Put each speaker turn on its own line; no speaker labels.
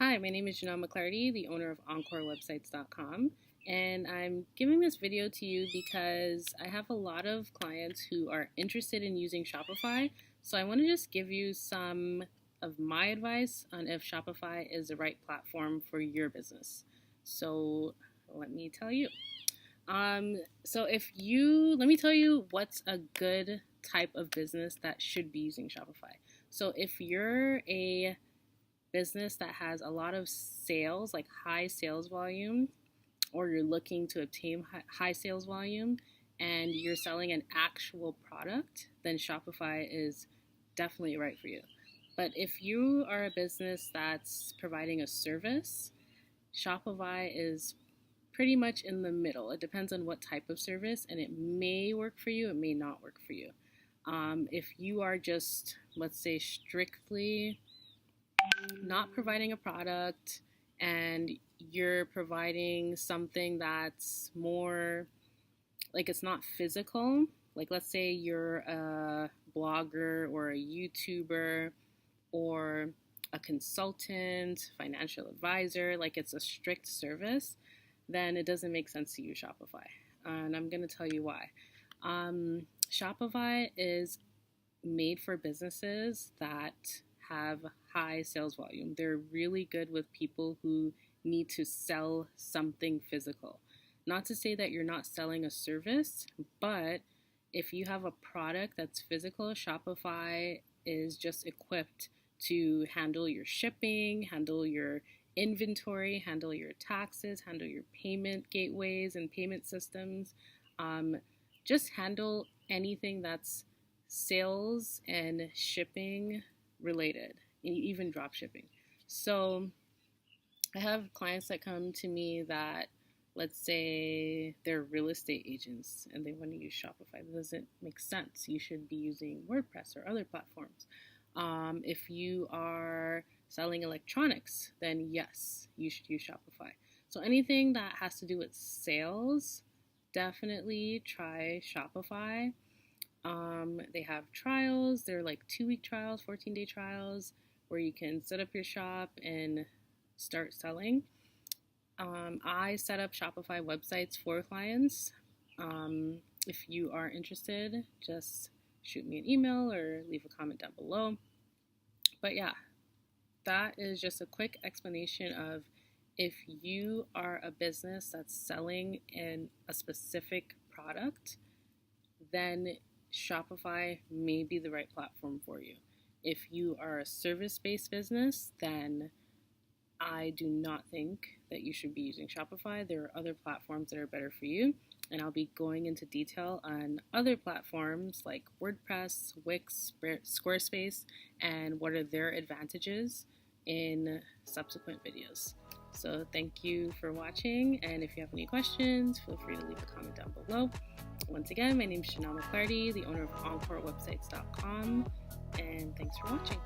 Hi, my name is Janelle McClarty, the owner of EncoreWebsites.com, and I'm giving this video to you because I have a lot of clients who are interested in using Shopify, so I want to just give you some of my advice on if Shopify is the right platform for your business. So let me tell you. Let me tell you what's a good type of business that should be using Shopify. So if you're a business that has a lot of sales, like high sales volume, or you're looking to obtain high sales volume and you're selling an actual product, then Shopify is definitely right for you. But if you are a business that's providing a service, Shopify is pretty much in the middle. It depends on what type of service, and it may work for you, it may not work for you. If you are just, let's say, strictly not providing a product and you're providing something that's more like it's not physical, like let's say you're a blogger or a YouTuber or a consultant, financial advisor, like it's a strict service, then it doesn't make sense to use Shopify. And I'm going to tell you why. Shopify is made for businesses that have high sales volume. They're really good with people who need to sell something physical. Not to say that you're not selling a service, but if you have a product that's physical, Shopify is just equipped to handle your shipping, handle your inventory, handle your taxes, handle your payment gateways and payment systems. Just handle anything that's sales and shipping related, even drop shipping. So I have clients that come to me that, let's say they're real estate agents and they want to use Shopify. That doesn't make sense. You should be using WordPress or other platforms. If you are selling electronics, then yes, you should use Shopify. So anything that has to do with sales, definitely try Shopify. They have trials. They're like 2-week trials, 14-day trials, where you can set up your shop and start selling. I set up Shopify websites for clients. If you are interested, just shoot me an email or leave a comment down below. But yeah, that is just a quick explanation of if you are a business that's selling in a specific product, then Shopify may be the right platform for you. If you are a service-based business, then I do not think that you should be using Shopify. There are other platforms that are better for you, and I'll be going into detail on other platforms like WordPress, Wix, Squarespace, and what are their advantages in subsequent videos. So thank you for watching, and if you have any questions, feel free to leave a comment down below. Once again, my name is Janelle McClarty, the owner of EncoreWebsites.com, and thanks for watching.